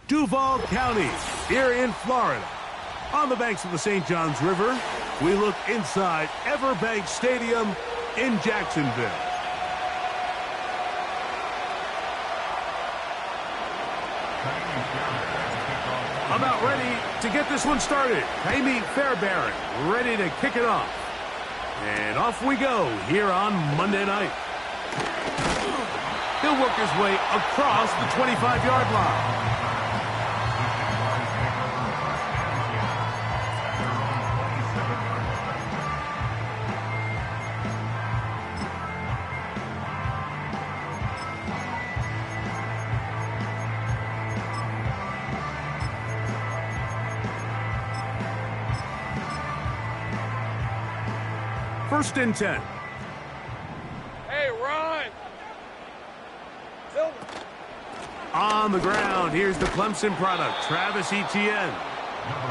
Duval County, here in Florida. On the banks of the St. Johns River, we look inside Everbank Stadium in Jacksonville. About ready to get this one started. Amy Fairbairn ready to kick it off. And off we go here on Monday night. He'll work his way across the 25-yard line. First and 10. Hey, run! Silver. On the ground, here's the Clemson product, Travis Etienne.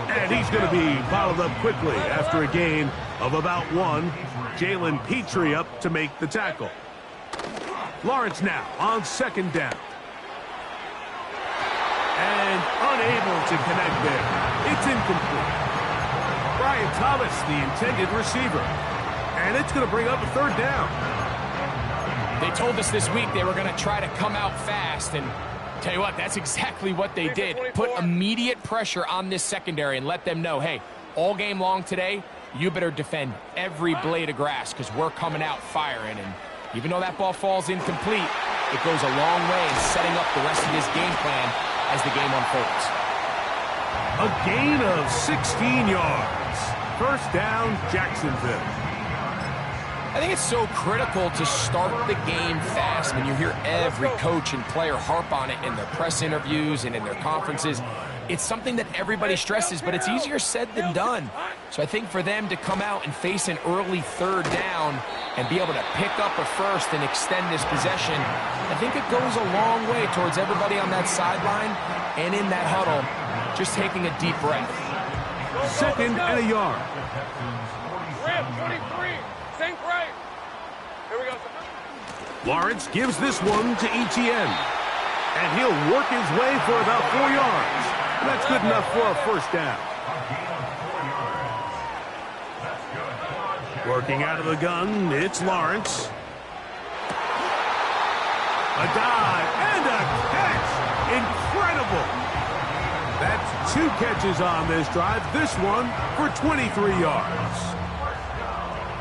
And he's going to be bottled up quickly after a gain of about one. Jalen Petrie up to make the tackle. Lawrence now on second down. And unable to connect there. It's incomplete. Brian Thomas, the intended receiver. And it's going to bring up a third down. They told us this week they were going to try to come out fast, and tell you what, that's exactly what they did. Put immediate pressure on this secondary and let them know, hey, all game long today, you better defend every blade of grass because we're coming out firing. And even though that ball falls incomplete, it goes a long way in setting up the rest of this game plan as the game unfolds. A gain of 16 yards. First down, Jacksonville. I think it's so critical to start the game fast. When you hear every coach and player harp on it in their press interviews and in their conferences, it's something that everybody stresses, but it's easier said than done. So I think for them to come out and face an early third down and be able to pick up a first and extend this possession, I think it goes a long way towards everybody on that sideline and in that huddle just taking a deep breath. Second and a yard. Rip, 23. Sink right. Here we go. Lawrence gives this one to Etienne. And he'll work his way for about 4 yards. That's good enough for a first down. Working out of the gun, it's Lawrence. A dive and a catch. Incredible. That's 2 catches on this drive. This one for 23 yards.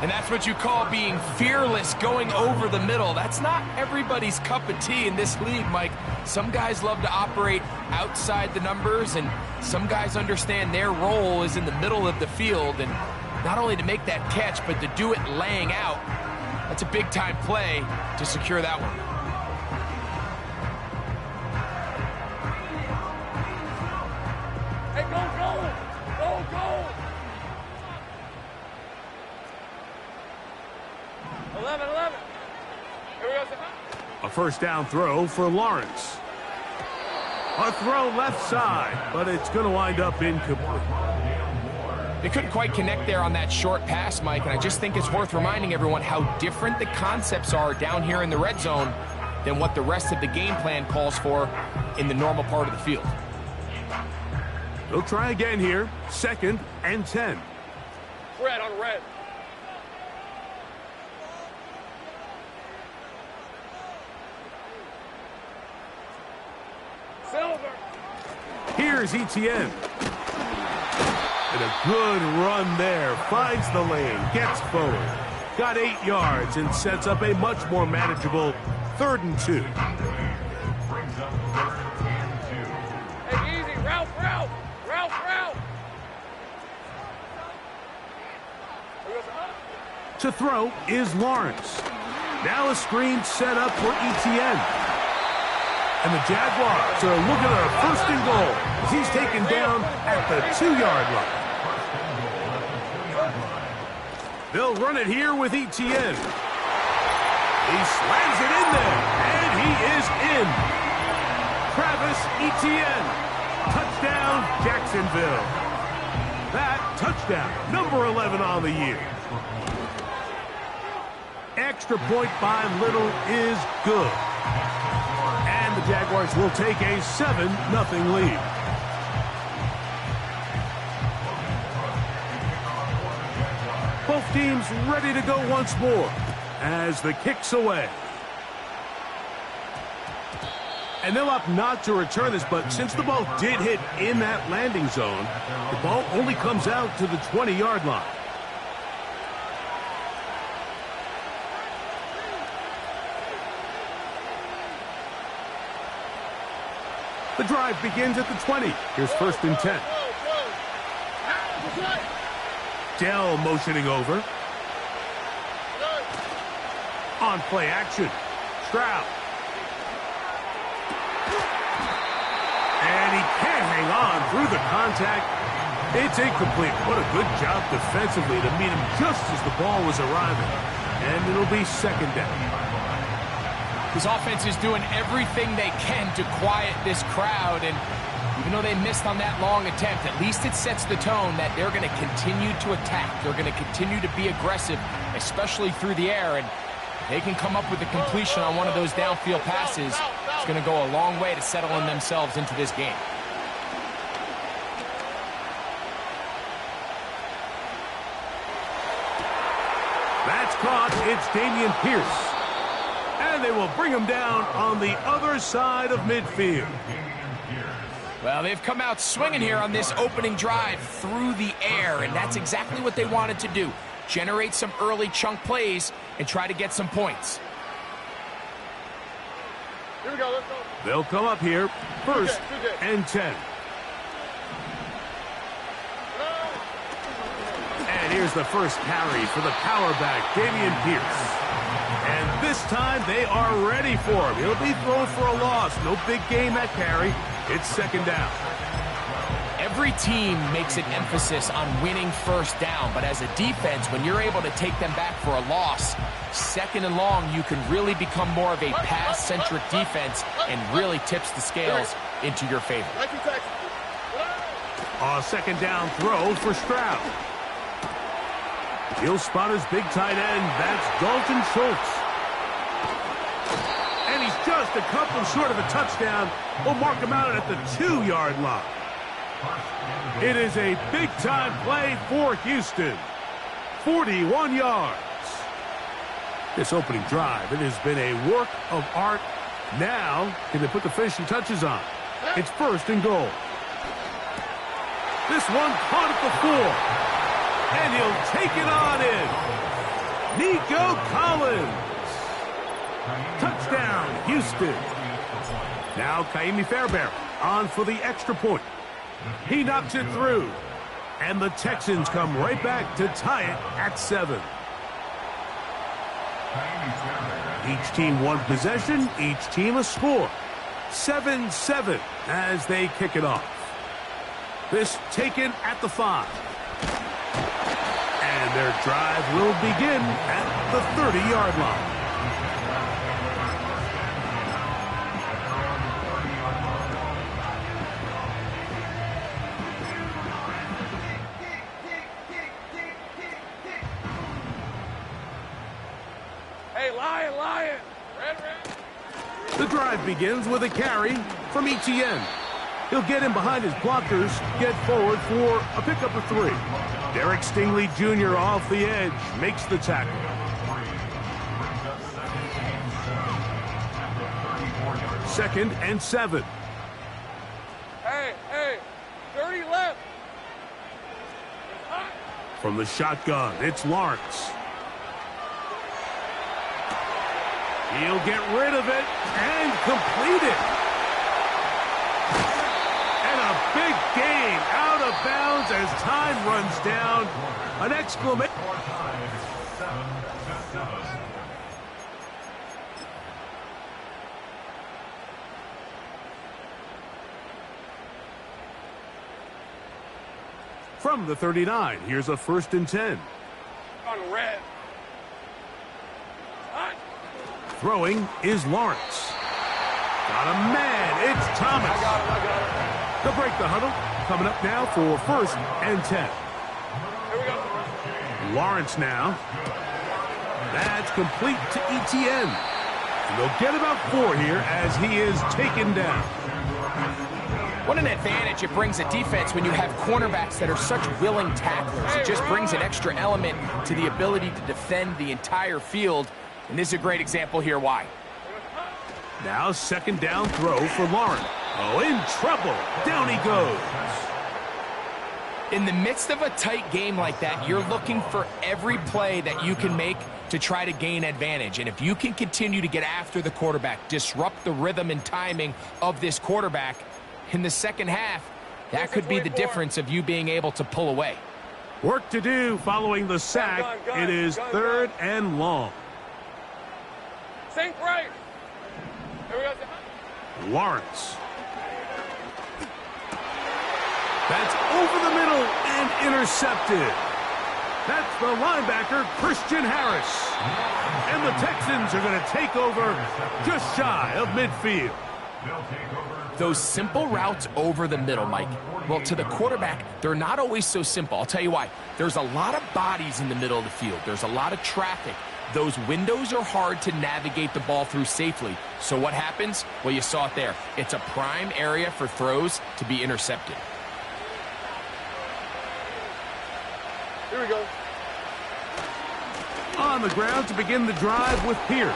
And that's what you call being fearless, going over the middle. That's not everybody's cup of tea in this league, Mike. Some guys love to operate outside the numbers, and some guys understand their role is in the middle of the field. And not only to make that catch, but to do it laying out. That's a big-time play to secure that one. Hey, go, go! Go, go! 11. Here we go. A first down throw for Lawrence. A throw left side, but it's going to wind up incomplete. They couldn't quite connect there on that short pass, Mike, and I just think it's worth reminding everyone how different the concepts are down here in the red zone than what the rest of the game plan calls for in the normal part of the field. They'll try again here. Second and 10. Red on red. Silver. Here's Etienne. And a good run there. Finds the lane. Gets forward. Got 8 yards and sets up a much more manageable 3rd and 2. Hey, easy. Route. To throw is Lawrence. Now a screen set up for Etienne. And the Jaguars are looking at a 1st and goal as he's taken down at the 2-yard line. They'll run it here with Etienne. He slams it in there, and he is in. Travis Etienne. Touchdown, Jacksonville. That touchdown, number 11 on the year. Extra point by Little is good. And the Jaguars will take a 7-0 lead. Both teams ready to go once more as the kick's away. And they'll opt not to return this, but since the ball did hit in that landing zone, the ball only comes out to the 20-yard line. The drive begins at the 20. Here's 1st and 10. Dell motioning over. On play action. Stroud. And he can't hang on through the contact. It's incomplete. What a good job defensively to meet him just as the ball was arriving. And it'll be 2nd down. His offense is doing everything they can to quiet this crowd, and even though they missed on that long attempt, at least it sets the tone that they're going to continue to attack. They're going to continue to be aggressive, especially through the air, and if they can come up with a completion on one of those downfield passes, it's going to go a long way to settling themselves into this game. That's caught. It's Dameon Pierce. And they will bring him down on the other side of midfield. Well, they've come out swinging here on this opening drive through the air, and that's exactly what they wanted to do. Generate some early chunk plays and try to get some points. Here we go, let's go. They'll come up here, 1st and 10. And here's the first carry for the power back, Dameon Pierce. And this time they are ready for him. He'll be thrown for a loss. No big gain that carry. It's 2nd down. Every team makes an emphasis on winning 1st down, but as a defense, when you're able to take them back for a loss, 2nd and long, you can really become more of a pass-centric defense and really tips the scales into your favor. A 2nd down throw for Stroud. He'll spot his big tight end. That's Dalton Schultz. And he's just a couple short of a touchdown. We'll mark him out at the 2-yard line. It is a big-time play for Houston. 41 yards. This opening drive, it has been a work of art. Now, can they put the finishing touches on? It's 1st and goal. This one caught at the 4. And he'll take it on in. Nico Collins. Touchdown, Houston. Now Kaimi Fairbairn on for the extra point. He knocks it through. And the Texans come right back to tie it at 7. Each team one possession, each team a score. 7-7 as they kick it off. This taken at the 5. And their drive will begin at the 30-yard line. Hey, Lion. Red. The drive begins with a carry from ETN. He'll get in behind his blockers, get forward for a pickup of 3. Derek Stingley Jr. off the edge makes the tackle. Second and 7. Hey, 30 left. From the shotgun, it's Lawrence. He'll get rid of it and complete it. And a big gain out of bounds as time runs down. An exclamation. From the 39, here's a 1st and 10. On red. Throwing is Lawrence. Got a man. It's Thomas. I got it. They'll break the huddle. Coming up now for 1st and 10. Here we go. Lawrence now. That's complete to ETN. And they'll get about 4 here as he is taken down. What an advantage it brings a defense when you have cornerbacks that are such willing tacklers. It just brings an extra element to the ability to defend the entire field. And this is a great example here why. Now second down throw for Lawrence. Oh, in trouble. Down he goes. In the midst of a tight game like that, you're looking for every play that you can make to try to gain advantage. And if you can continue to get after the quarterback, disrupt the rhythm and timing of this quarterback in the second half, that could be the difference of you being able to pull away. Work to do following the sack. It is 3rd and long. Sink right. Here we go. Lawrence. That's over the middle and intercepted. That's the linebacker, Christian Harris. And the Texans are going to take over just shy of midfield. Those simple routes over the middle, Mike, well, to the quarterback, they're not always so simple. I'll tell you why. There's a lot of bodies in the middle of the field. There's a lot of traffic. Those windows are hard to navigate the ball through safely. So what happens? Well, you saw it there. It's a prime area for throws to be intercepted. Here we go. On the ground to begin the drive with Pierce.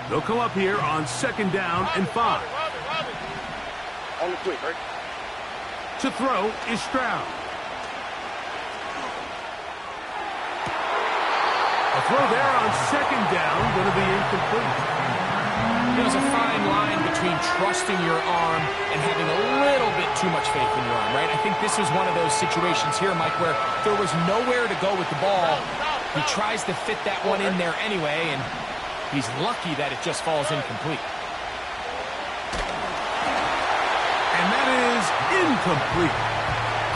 They'll come up here on 2nd down and 5. On the quick, right? To throw is Stroud. A throw there on 2nd down, going to be incomplete. There's a fine line between trusting your arm and having a little bit too much faith in your arm, right? I think this was one of those situations here, Mike, where there was nowhere to go with the ball. He tries to fit that one in there anyway, and he's lucky that it just falls incomplete. And that is incomplete.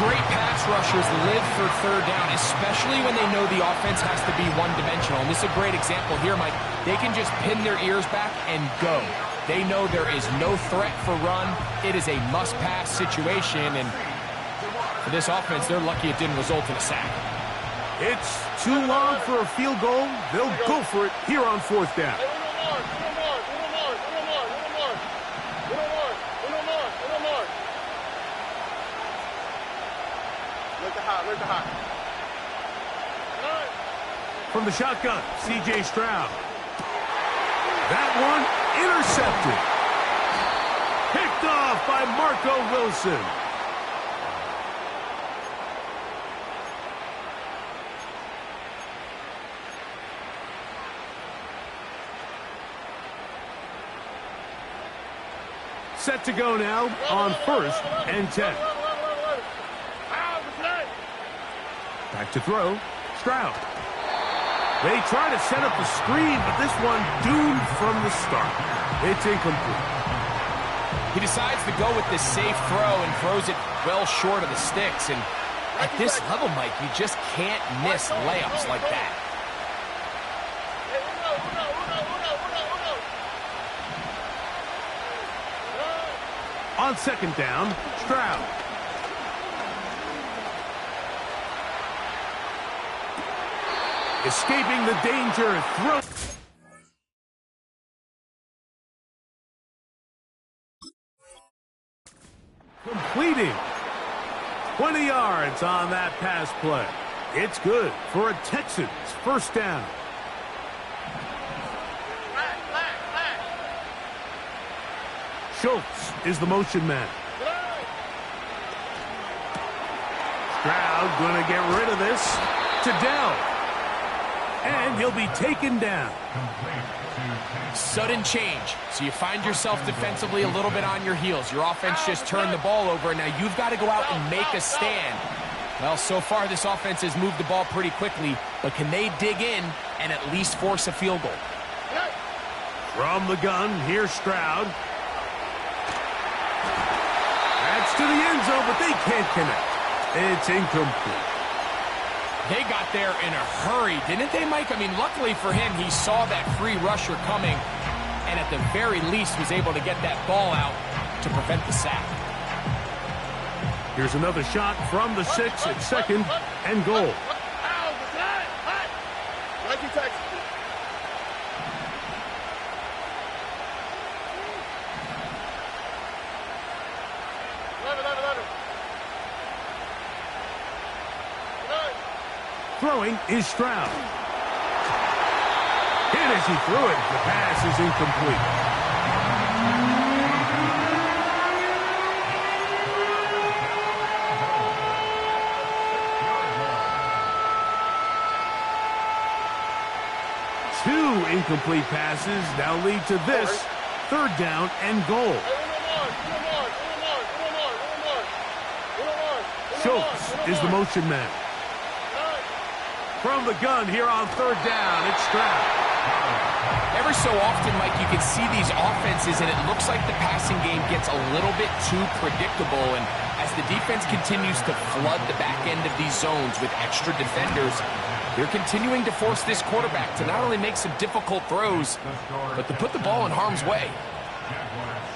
Great pass rushers live for 3rd down, especially when they know the offense has to be one-dimensional. And this is a great example here, Mike. They can just pin their ears back and go. They know there is no threat for run. It is a must-pass situation, and for this offense, they're lucky it didn't result in a sack. It's too long for a field goal. They'll go for it here on 4th down. Where's the hot? From the shotgun, C.J. Stroud. That one intercepted. Picked off by Marco Wilson. Set to go now on 1st and 10. Back to throw, Stroud. They try to set up the screen, but this one doomed from the start. It's incomplete. He decides to go with this safe throw and throws it well short of the sticks. And at this level, Mike, you just can't miss layups like that. On 2nd down, Stroud. Escaping the danger, throw. Completing. 20 yards on that pass play. It's good for a Texans 1st down. Schultz is the motion man. Stroud going to get rid of this to Dell. And he'll be taken down. Sudden change. So you find yourself defensively a little bit on your heels. Your offense just turned the ball over, and now you've got to go out and make a stand. Well, so far this offense has moved the ball pretty quickly, but can they dig in and at least force a field goal? From the gun, here's Stroud. That's to the end zone, but they can't connect. It's incomplete. They got there in a hurry, didn't they, Mike? I mean, luckily for him, he saw that free rusher coming and at the very least was able to get that ball out to prevent the sack. Here's another shot from the 6 at 2nd and goal. Throwing is Stroud. Hit as he threw it. The pass is incomplete. Two incomplete passes now lead to this 3rd down and goal. Schultz is the motion man. From the gun here on 3rd down, it's Stroud. Every so often, Mike, you can see these offenses, and it looks like the passing game gets a little bit too predictable. And as the defense continues to flood the back end of these zones with extra defenders, they're continuing to force this quarterback to not only make some difficult throws, but to put the ball in harm's way.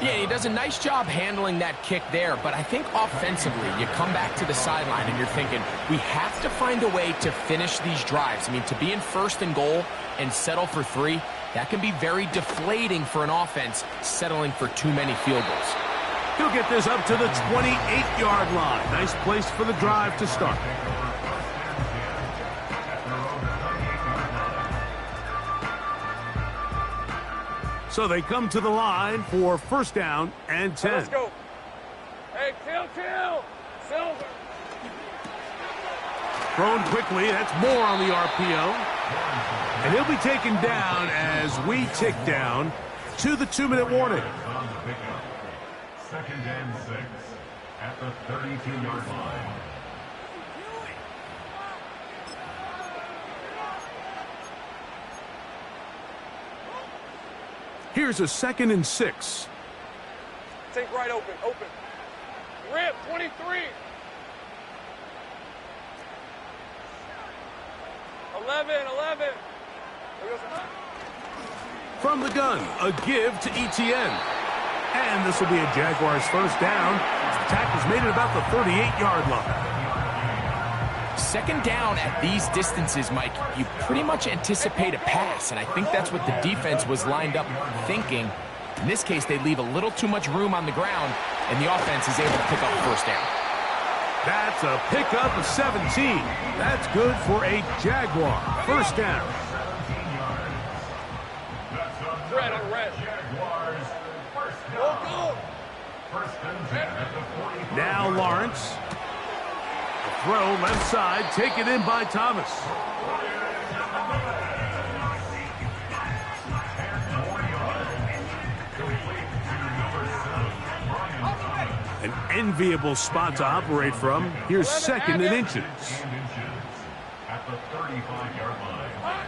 Yeah, he does a nice job handling that kick there, but I think offensively, you come back to the sideline and you're thinking, we have to find a way to finish these drives. I mean, to be in 1st and goal and settle for 3, that can be very deflating for an offense settling for too many field goals. He'll get this up to the 28-yard line. Nice place for the drive to start. So they come to the line for 1st down and 10. Let's go. Hey, chill. Silver. Thrown quickly. That's more on the RPO. And he'll be taken down as we tick down to the 2-minute warning. 2nd and 6 at the 32-yard line. Here's a 2nd and 6. Take right open. Rip, 23. 11. From the gun, a give to ETN. And this will be a Jaguars 1st down. The tackle's made it about the 38-yard line. 2nd down at these distances, Mike, you pretty much anticipate a pass, and I think that's what the defense was lined up thinking. In this case, they leave a little too much room on the ground, and the offense is able to pick up 1st down. That's a pickup of 17. That's good for a Jaguar 1st down. Red on red. Go. Now Lawrence. Throw left side, taken in by Thomas. An enviable spot to operate from. Here's 2nd and inches. At the 35-yard line.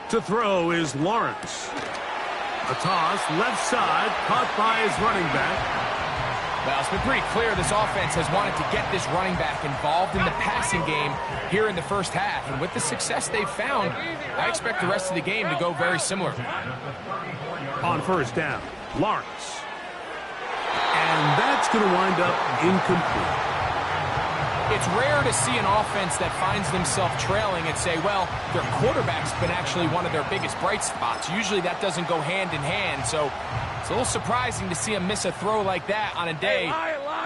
To throw is Lawrence. A toss, left side, caught by his running back. Well, it's been pretty clear this offense has wanted to get this running back involved in the passing game here in the 1st half. And with the success they've found, I expect the rest of the game to go very similar. On 1st down, Lawrence. And that's going to wind up incomplete. It's rare to see an offense that finds themselves trailing and say, well, their quarterback's been actually one of their biggest bright spots. Usually that doesn't go hand in hand, so it's a little surprising to see him miss a throw like that on a day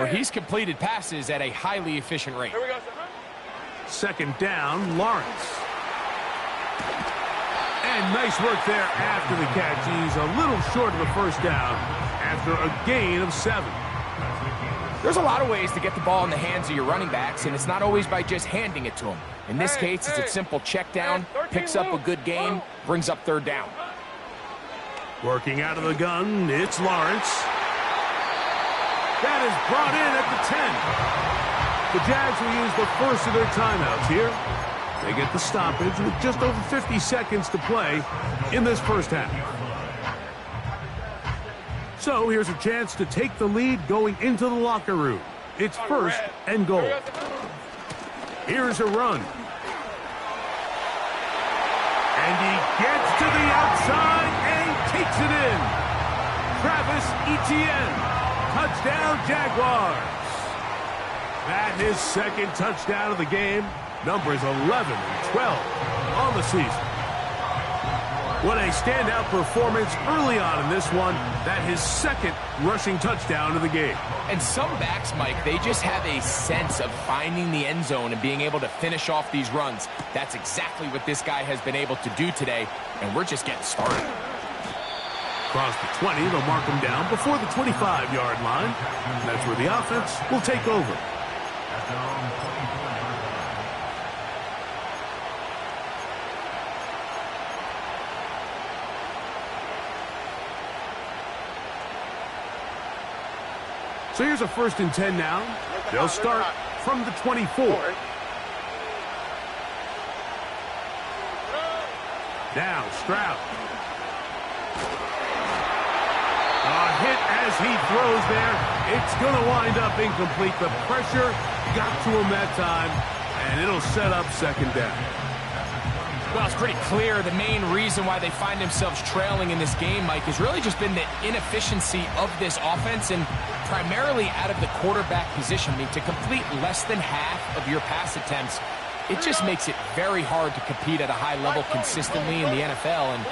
where he's completed passes at a highly efficient rate. Here we go. 2nd down, Lawrence. And nice work there after the catch. He's a little short of the 1st down after a gain of 7. There's a lot of ways to get the ball in the hands of your running backs, and it's not always by just handing it to them. In this case, it's a simple check down, picks up a good gain, brings up 3rd down. Working out of the gun, it's Lawrence. That is brought in at the 10. The Jags will use the first of their timeouts here. They get the stoppage with just over 50 seconds to play in this 1st half. So here's a chance to take the lead going into the locker room. It's 1st and goal. Here's a run. And he gets to the outside and takes it in. Travis Etienne. Touchdown, Jaguars. That his second touchdown of the game. Numbers 11 and 12 on the season. What a standout performance early on in this one. That his second rushing touchdown of the game. And some backs, Mike, they just have a sense of finding the end zone and being able to finish off these runs. That's exactly what this guy has been able to do today, and we're just getting started. Across the 20, they'll mark him down before the 25-yard line. That's where the offense will take over. So here's a 1st and 10 now. They'll start from the 24. Now Stroud. A hit as he throws there. It's going to wind up incomplete. The pressure got to him that time, and it'll set up 2nd down. Well, it's pretty clear the main reason why they find themselves trailing in this game, Mike, has really just been the inefficiency of this offense and primarily out of the quarterback position. I mean, to complete less than half of your pass attempts, it just makes it very hard to compete at a high level consistently in the NFL. And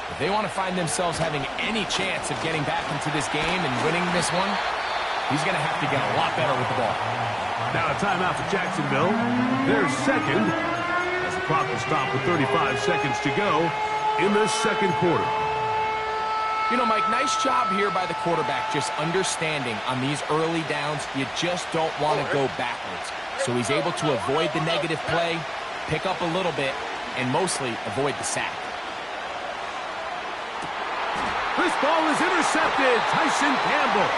if they want to find themselves having any chance of getting back into this game and winning this one, he's going to have to get a lot better with the ball. Now a timeout for Jacksonville. Their second. Clock will stop with 35 seconds to go in the 2nd quarter. You know, Mike, nice job here by the quarterback, just understanding on these early downs, you just don't want to go backwards. So he's able to avoid the negative play, pick up a little bit, and mostly avoid the sack. This ball is intercepted. Tyson Campbell.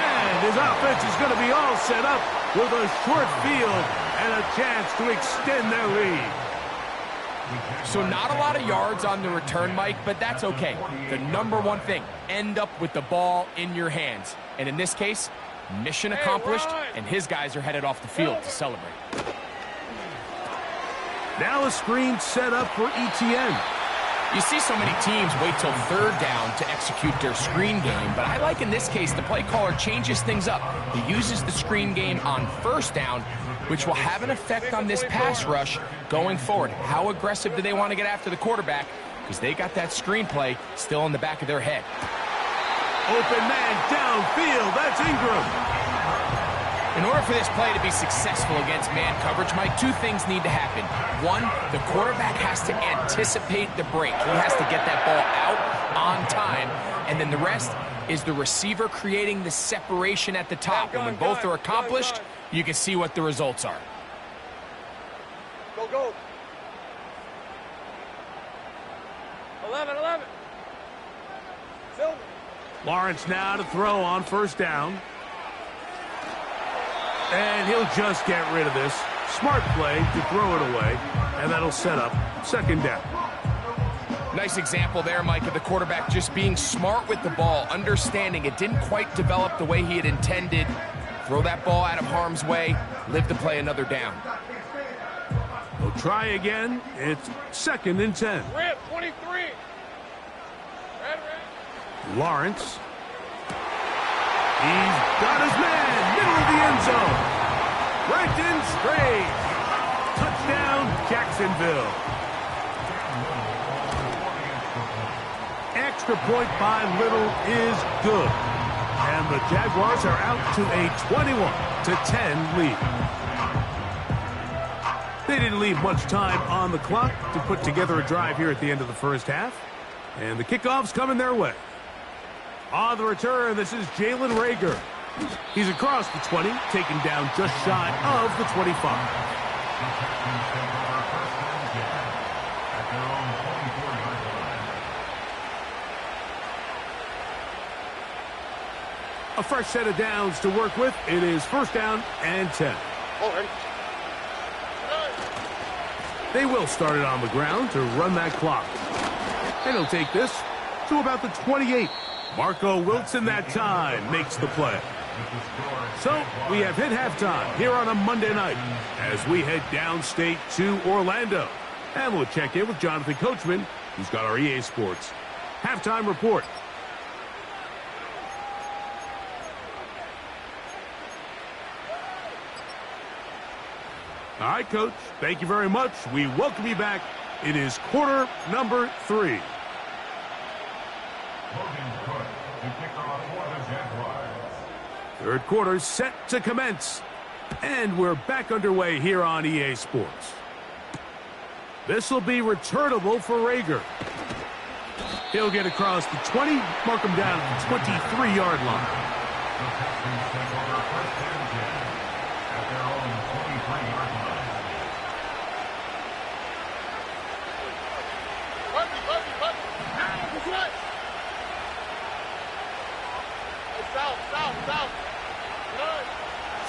And his offense is going to be all set up with a short field and a chance to extend their lead. So not a lot of yards on the return, Mike, but that's okay. The number one thing, end up with the ball in your hands. And in this case, mission accomplished, and his guys are headed off the field to celebrate. Now a screen set up for Etienne. You see so many teams wait till 3rd down to execute their screen game, but I like in this case the play caller changes things up. He uses the screen game on 1st down, which will have an effect on this pass rush going forward. How aggressive do they want to get after the quarterback? Because they got that screen play still in the back of their head. Open man downfield. That's Ingram. In order for this play to be successful against man coverage, Mike, 2 things need to happen. 1, the quarterback has to anticipate the break. He has to get that ball out on time. And then the rest is the receiver creating the separation at the top. And when both are accomplished, you can see what the results are. Go, go. 11. Silver. Lawrence now to throw on 1st down. And he'll just get rid of this. Smart play to throw it away. And that'll set up 2nd down. Nice example there, Mike, of the quarterback just being smart with the ball, understanding it didn't quite develop the way he had intended. Throw that ball out of harm's way, live to play another down. They'll try again. It's 2nd and 10. Red 23. Red. Lawrence. He's got his man, middle of the end zone. Brenton Strange. Touchdown, Jacksonville. Extra point by Little is good. And the Jaguars are out to a 21-10 lead. They didn't leave much time on the clock to put together a drive here at the end of the 1st half. And the kickoff's coming their way. On the return, this is Jalen Reagor. He's across the 20, taken down just shy of the 25. A fresh set of downs to work with. It is 1st down and 10. They will start it on the ground to run that clock. And he'll take this to about the 28. Marco Wilson that time makes the play. So, we have hit halftime here on a Monday night as we head downstate to Orlando. And we'll check in with Jonathan Coachman, who's got our EA Sports halftime report. All right, Coach, thank you very much. We welcome you back. It is quarter number 3. Third quarter set to commence. And we're back underway here on EA Sports. This will be returnable for Rager. He'll get across the 20, mark him down at the 23-yard line.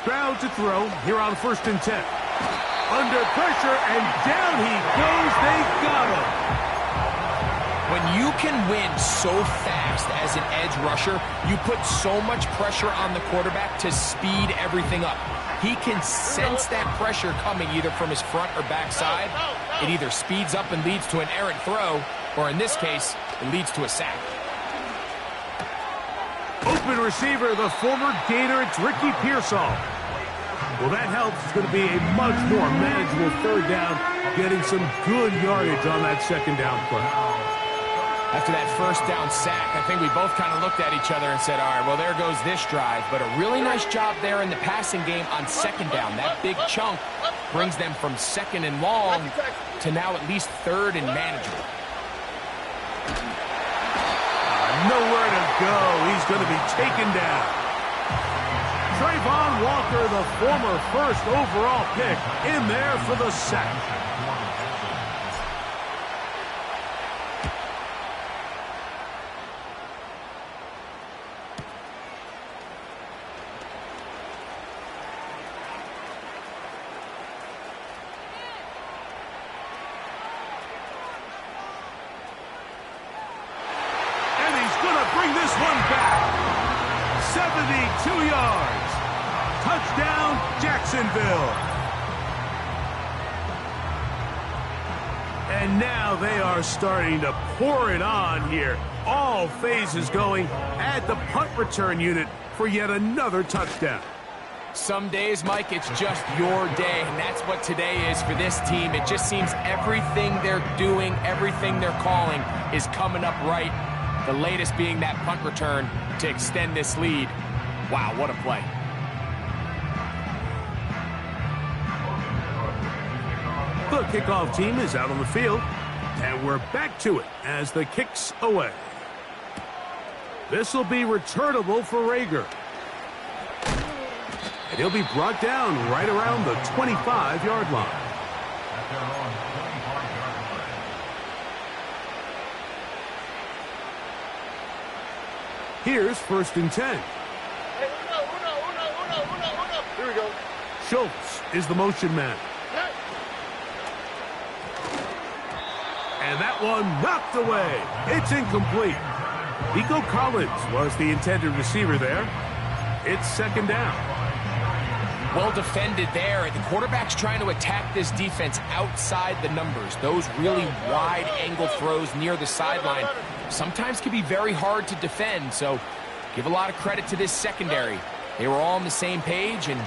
Stroud to throw here on 1st and 10. Under pressure, and down he goes. They got him. When you can win so fast as an edge rusher, you put so much pressure on the quarterback to speed everything up. He can sense that pressure coming either from his front or back side. It either speeds up and leads to an errant throw, or in this case, it leads to a sack. Open receiver, the former Gator, it's Ricky Pearsall. Well, that helps. It's going to be a much more manageable third down, getting some good yardage on that second down play. After that first down sack, I think we both kind of looked at each other and said, all right, well, there goes this drive. But a really nice job there in the passing game on second down. That big chunk brings them from second and long to now at least third and manageable. Nowhere to go. He's going to be taken down. Trayvon Walker, the former first overall pick, in there for the sack. Bring this one back. 72 yards. Touchdown, Jacksonville. And now they are starting to pour it on here. All phases going at the punt return unit for yet another touchdown. Some days, Mike, it's just your day, and that's what today is for this team. It just seems everything they're doing, everything they're calling is coming up right. The latest being that punt return to extend this lead. Wow, what a play. The kickoff team is out on the field, and we're back to it as the kick's away. This will be returnable for Rager. And he'll be brought down right around the 25-yard line. Here's 1st and 10. Hey, uno. Here we go. Schultz is the motion man. And that one knocked away. It's incomplete. Nico Collins was the intended receiver there. It's 2nd down. Well defended there. The quarterback's trying to attack this defense outside the numbers. Those really wide angle throws near the sideline sometimes can be very hard to defend, so give a lot of credit to this secondary. They were all on the same page, and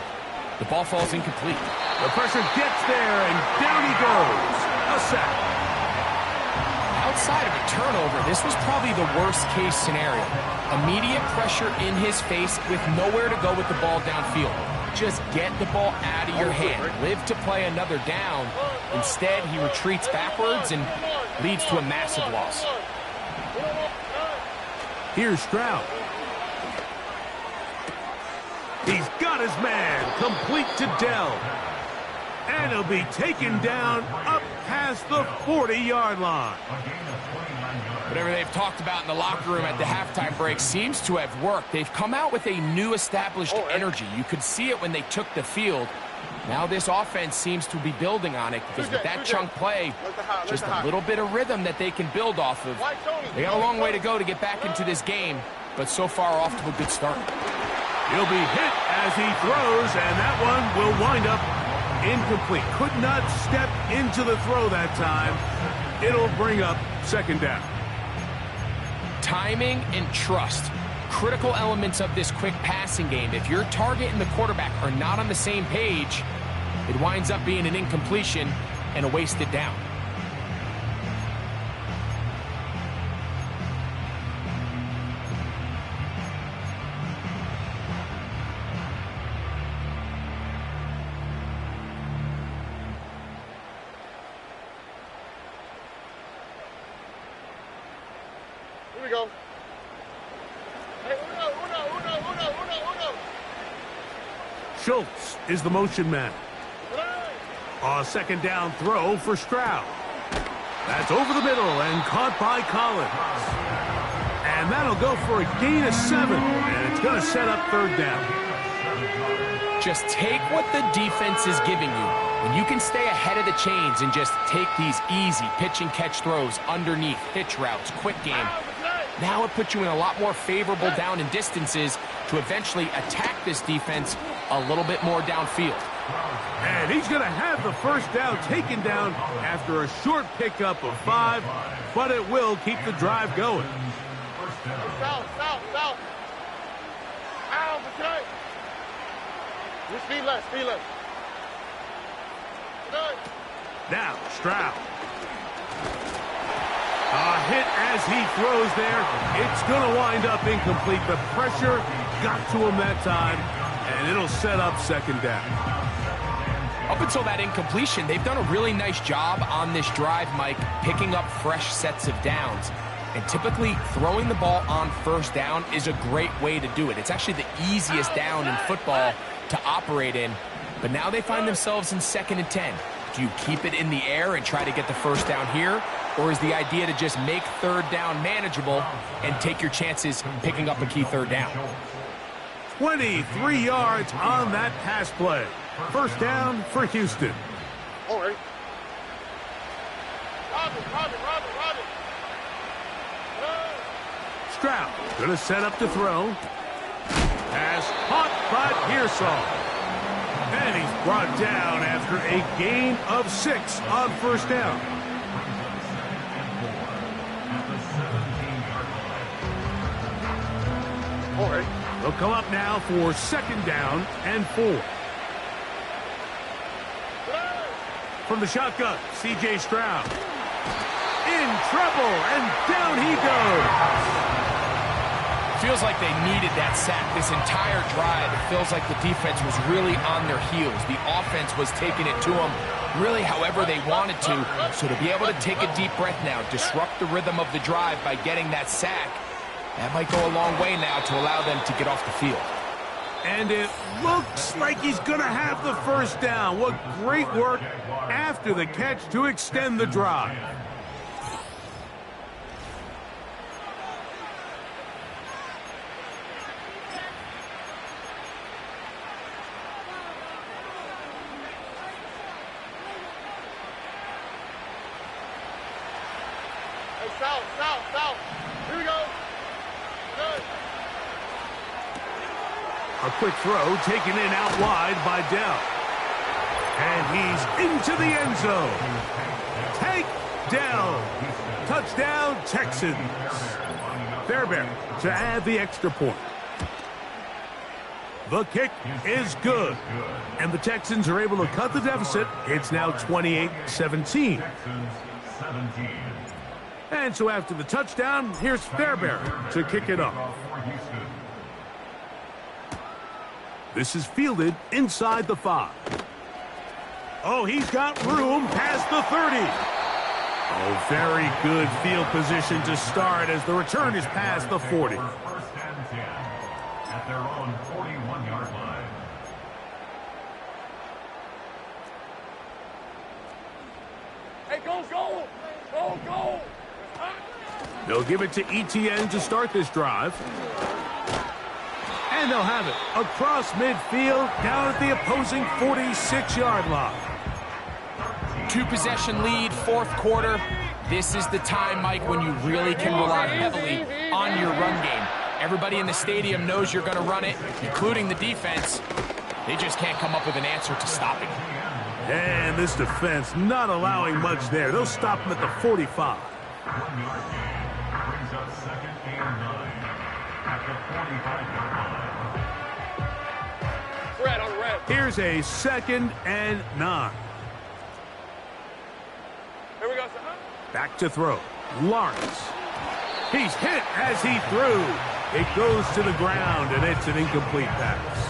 the ball falls incomplete. The pressure gets there, and down he goes. A sack. Outside of a turnover, this was probably the worst-case scenario. Immediate pressure in his face with nowhere to go with the ball downfield. Just get the ball out of your hand. Live to play another down. Instead, he retreats backwards and leads to a massive loss. Here's Stroud. He's got his man, complete to Dell. And he'll be taken down up past the 40-yard line. Whatever they've talked about in the locker room at the halftime break seems to have worked. They've come out with a new established energy. You could see it when they took the field. Now this offense seems to be building on it because with that chunk play, just a little bit of rhythm that they can build off of. They got a long way to go to get back into this game, but so far off to a good start. He'll be hit as he throws, and that one will wind up incomplete. Could not step into the throw that time. It'll bring up second down. Timing and trust, critical elements of this quick passing game. If your target and the quarterback are not on the same page, it winds up being an incompletion and a wasted down. Here we go. Hey, uno. Schultz is the motion man. A second down throw for Stroud. That's over the middle and caught by Collins. And that'll go for a gain of 7, and it's going to set up third down. Just take what the defense is giving you. When you can stay ahead of the chains and just take these easy pitch and catch throws underneath, hitch routes, quick game, now it puts you in a lot more favorable down and distances to eventually attack this defense a little bit more downfield. And he's going to have the first down taken down after a short pickup of 5, but it will keep the drive going. South. Out, okay. Speed left. Now, Stroud. A hit as he throws there. It's going to wind up incomplete. The pressure got to him that time, and it'll set up second down. Up until that incompletion, they've done a really nice job on this drive, Mike, picking up fresh sets of downs. And typically, throwing the ball on first down is a great way to do it. It's actually the easiest down in football to operate in. But now they find themselves in 2nd and 10. Do you keep it in the air and try to get the first down here? Or is the idea to just make third down manageable and take your chances picking up a key third down? 23 yards on that pass play. First down for Houston. All right. Roger. Stroud going to set up to throw. Pass caught by Pearsall. And he's brought down after a gain of 6 on first down. All right. They'll come up now for second down and 4. From the shotgun, C.J. Stroud. In trouble, and down he goes. Feels like they needed that sack this entire drive. It feels like the defense was really on their heels. The offense was taking it to them really however they wanted to. So to be able to take a deep breath now, disrupt the rhythm of the drive by getting that sack, that might go a long way now to allow them to get off the field. And it looks like he's going to have the first down. What great work after the catch to extend the drive. Hey, south. Here we go. Good. A quick throw taken in out wide by Dell. And he's into the end zone. Take Dell. Touchdown, Texans. Fairbairn to add the extra point. The kick is good. And the Texans are able to cut the deficit. It's now 28-17. And so after the touchdown, here's Fairbairn to kick it off. This is fielded inside the 5. Oh, he's got room past the 30. Oh, very good field position to start as the return is past the 40. First and 10 at their own 41-yard line. Hey, go. They'll give it to ETN to start this drive. And they'll have it across midfield down at the opposing 46-yard line. 2-possession lead, 4th quarter. This is the time, Mike, when you really can rely heavily on your run game. Everybody in the stadium knows you're going to run it, including the defense. They just can't come up with an answer to stopping it. And this defense not allowing much there. They'll stop him at the 45. 1 yard gain brings up 2nd and 9 at the 45-yard line. Red on red. Here's a 2nd and 9. Here we go, sir. Back to throw. Lawrence. He's hit as he threw. It goes to the ground, and it's an incomplete pass.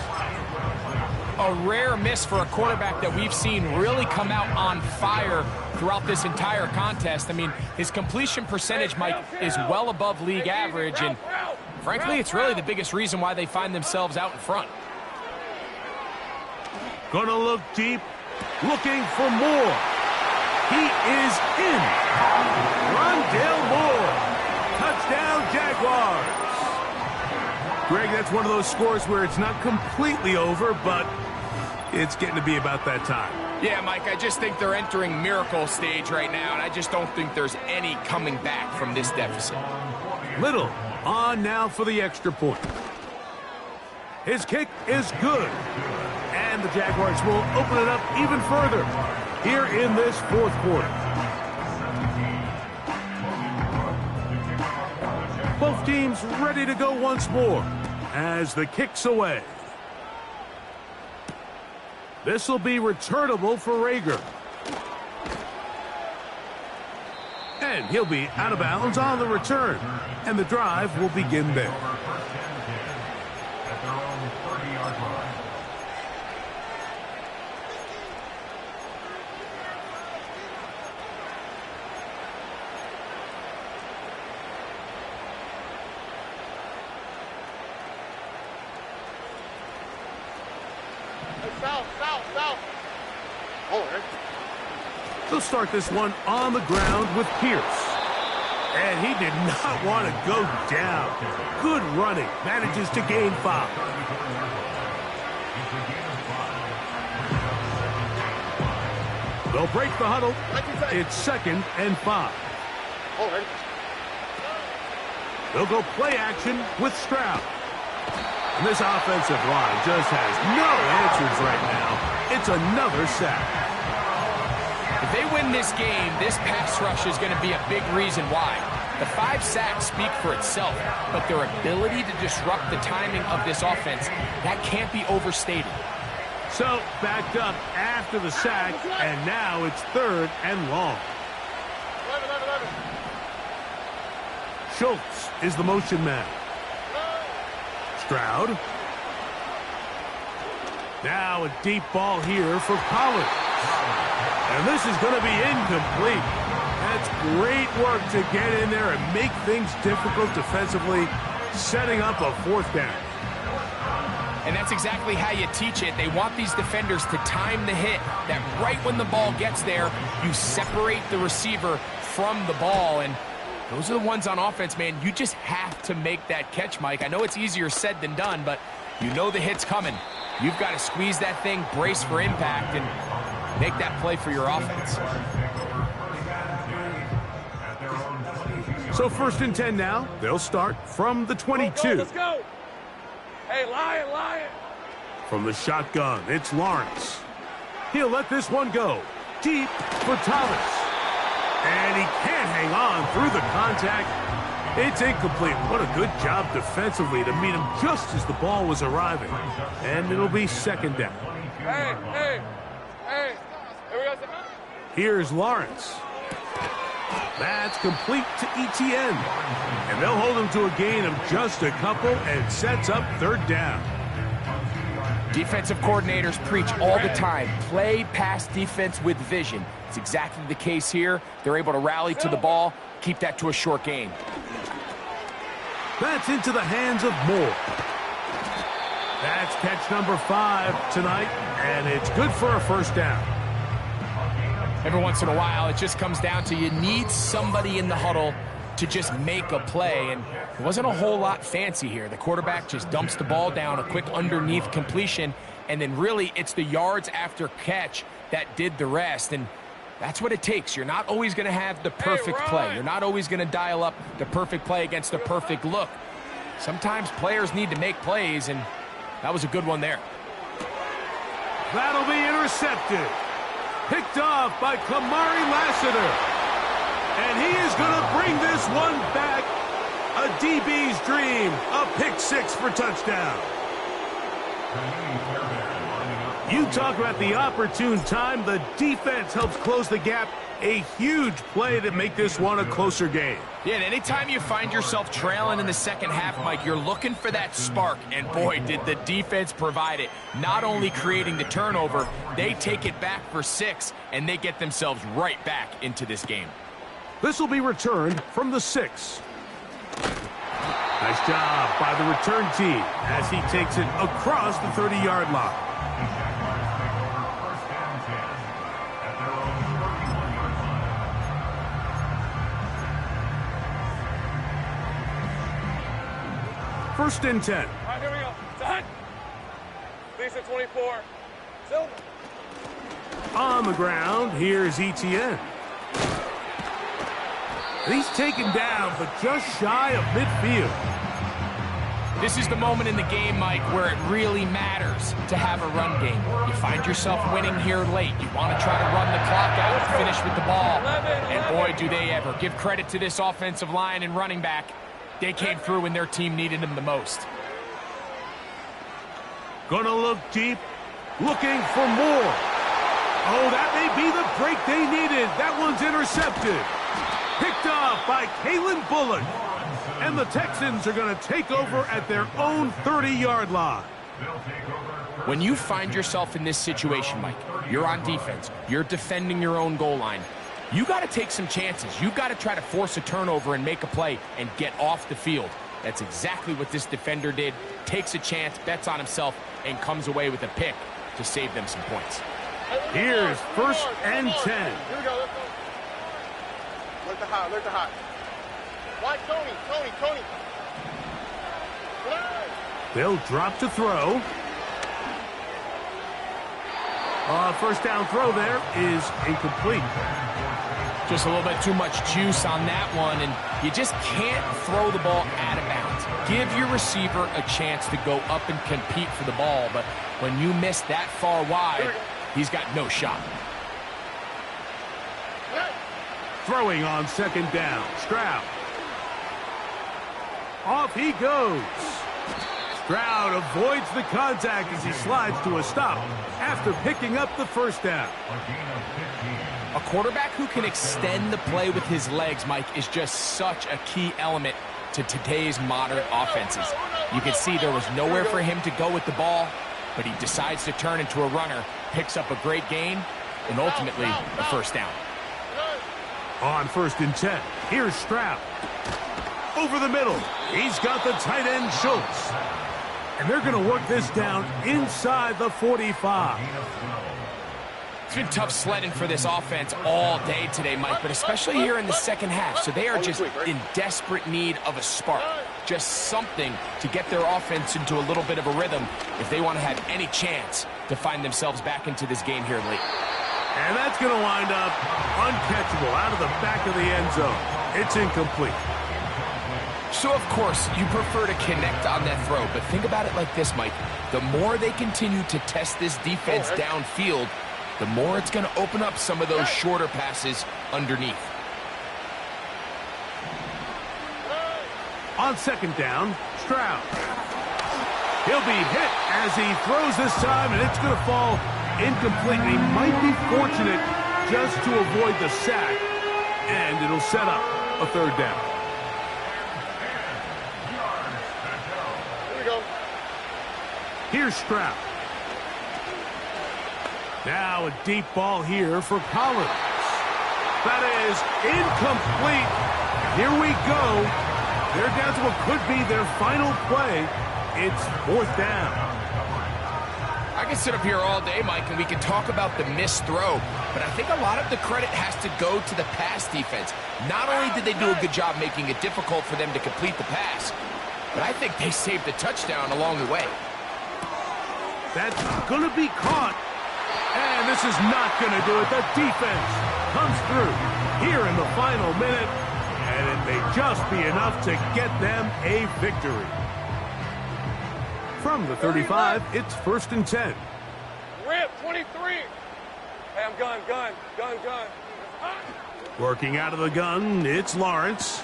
A rare miss for a quarterback that we've seen really come out on fire throughout this entire contest. I mean, his completion percentage, Mike, is well above league average, and frankly, it's really the biggest reason why they find themselves out in front. Gonna look deep, looking for more. He is in. Rondale Moore. Touchdown, Jaguars. Greg, that's one of those scores where it's not completely over, but it's getting to be about that time. Yeah, Mike, I just think they're entering miracle stage right now, and I just don't think there's any coming back from this deficit. Little on now for the extra point. His kick is good. And the Jaguars will open it up even further here in this 4th quarter. Both teams ready to go once more as the kick's away. This will be returnable for Rager. And he'll be out of bounds on the return. And the drive will begin there. At their own 30-yard line. South. Hold it. They'll start this one on the ground with Pierce. And he did not want to go down. Good running. Manages to gain 5. They'll break the huddle. It's 2nd and 5. Hold it. They'll go play action with Stroud. And this offensive line just has no answers right now. It's another sack. If they win this game, this pass rush is going to be a big reason why. The 5 sacks speak for itself, but their ability to disrupt the timing of this offense, that can't be overstated. So, backed up after the sack, and now it's 3rd and long. 11. Schultz is the motion man. Stroud. Now a deep ball here for Pollard. And this is going to be incomplete. That's great work to get in there and make things difficult defensively, setting up a 4th down. And that's exactly how you teach it. They want these defenders to time the hit, that right when the ball gets there, you separate the receiver from the ball. And those are the ones on offense, man. You just have to make that catch, Mike. I know it's easier said than done, but you know the hit's coming. You've got to squeeze that thing, brace for impact, and make that play for your offense. So 1st and 10 now. They'll start from the 22. Let's go. Hey, Lion. From the shotgun, it's Lawrence. He'll let this one go. Deep for Thomas. And he can't hang on through the contact. It's incomplete. What a good job defensively to meet him just as the ball was arriving. And it'll be 2nd down. Hey. Here we go. Here's Lawrence. That's complete to ETN. And they'll hold him to a gain of just a couple and sets up 3rd down. Defensive coordinators preach all the time, play pass defense with vision. It's exactly the case here. They're able to rally to the ball, keep that to a short gain. That's into the hands of Moore. That's catch number 5 tonight, and it's good for a 1st down. Every once in a while, it just comes down to you need somebody in the huddle to just make a play, and it wasn't a whole lot fancy here. The quarterback just dumps the ball down, a quick underneath completion, and then really it's the yards after catch that did the rest, and that's what it takes. You're not always going to have the perfect play. You're not always going to dial up the perfect play against the perfect look. Sometimes players need to make plays, and that was a good one there. That'll be intercepted. Picked off by Kamari Lassiter. And he is going to bring this one back. A DB's dream. A pick six for touchdown. You talk about the opportune time. The defense helps close the gap. A huge play to make this one a closer game. Yeah, and anytime you find yourself trailing in the second half, Mike, you're looking for that spark. And boy, did the defense provide it. Not only creating the turnover, they take it back for 6, and they get themselves right back into this game. This will be returned from the 6. Nice job by the return team as he takes it across the 30-yard line. First and 10. All right, here we go. Done. Lisa 24. Silver. On the ground, here's ETN. He's taken down, but just shy of midfield. This is the moment in the game, Mike, where it really matters to have a run game. You find yourself winning here late. You want to try to run the clock out and finish with the ball. And boy, do they ever. Give credit to this offensive line and running back. They came through when their team needed them the most. Gonna look deep, looking for more. Oh, that may be the break they needed. That one's intercepted. Picked off by Kalen Bullock. And the Texans are going to take over at their own 30-yard line. When you find yourself in this situation, Mike, you're on defense, you're defending your own goal line, you got to take some chances. You got to try to force a turnover and make a play and get off the field. That's exactly what this defender did. Takes a chance, bets on himself, and comes away with a pick to save them some points. Here's first and 10. Here we go. Let's go. Look the high. Look the high. Why, Tony. They'll drop to throw. First down throw there is incomplete. Just a little bit too much juice on that one, and you just can't throw the ball out of bounds. Give your receiver a chance to go up and compete for the ball, but when you miss that far wide, he's got no shot. Throwing on second down, Stroud. Off he goes. Stroud avoids the contact as he slides to a stop after picking up the first down. A quarterback who can extend the play with his legs, Mike, is just such a key element to today's modern offenses. You can see there was nowhere for him to go with the ball, but he decides to turn into a runner, picks up a great gain, and ultimately a first down. On first and 10, here's Stroud. Over the middle, he's got the tight end Schultz. And they're going to work this down inside the 45. It's been tough sledding for this offense all day today, Mike, but especially here in the second half. So they are just in desperate need of a spark, just something to get their offense into a little bit of a rhythm if they want to have any chance to find themselves back into this game here late. And that's going to wind up uncatchable out of the back of the end zone. It's incomplete. So, of course, you prefer to connect on that throw, but think about it like this, Mike. The more they continue to test this defense downfield, the more it's going to open up some of those shorter passes underneath. On second down, Stroud. He'll be hit as he throws this time, and it's going to fall incomplete. He might be fortunate just to avoid the sack, and it'll set up a third down. Here's Stroud. Now a deep ball here for Collins. That is incomplete. Here we go. They're down to what could be their final play. It's fourth down. I can sit up here all day, Mike, and we can talk about the missed throw, but I think a lot of the credit has to go to the pass defense. Not only did they do a good job making it difficult for them to complete the pass, but I think they saved the touchdown along the way. That's going to be caught. And this is not going to do it. The defense comes through here in the final minute. And it may just be enough to get them a victory. From the 35, it's 1st and 10. Rip, 23. Hey, I'm gun. Working out of the gun, it's Lawrence.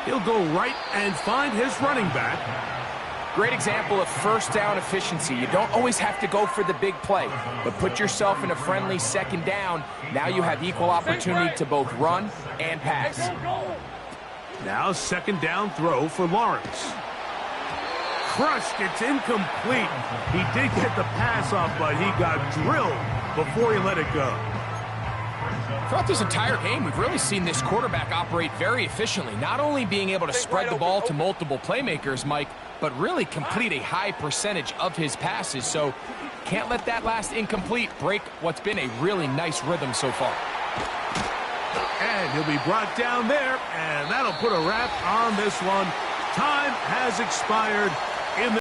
He'll go right and find his running back. Great example of first down efficiency. You don't always have to go for the big play, but put yourself in a friendly second down. Now you have equal opportunity to both run and pass. Now 2nd down throw for Lawrence. Crushed, it's incomplete. He did get the pass off, but he got drilled before he let it go. Throughout this entire game, we've really seen this quarterback operate very efficiently, not only being able to spread the ball to multiple playmakers, Mike, but really complete a high percentage of his passes. So can't let that last incomplete break what's been a really nice rhythm so far. And he'll be brought down there, and that'll put a wrap on this one. Time has expired.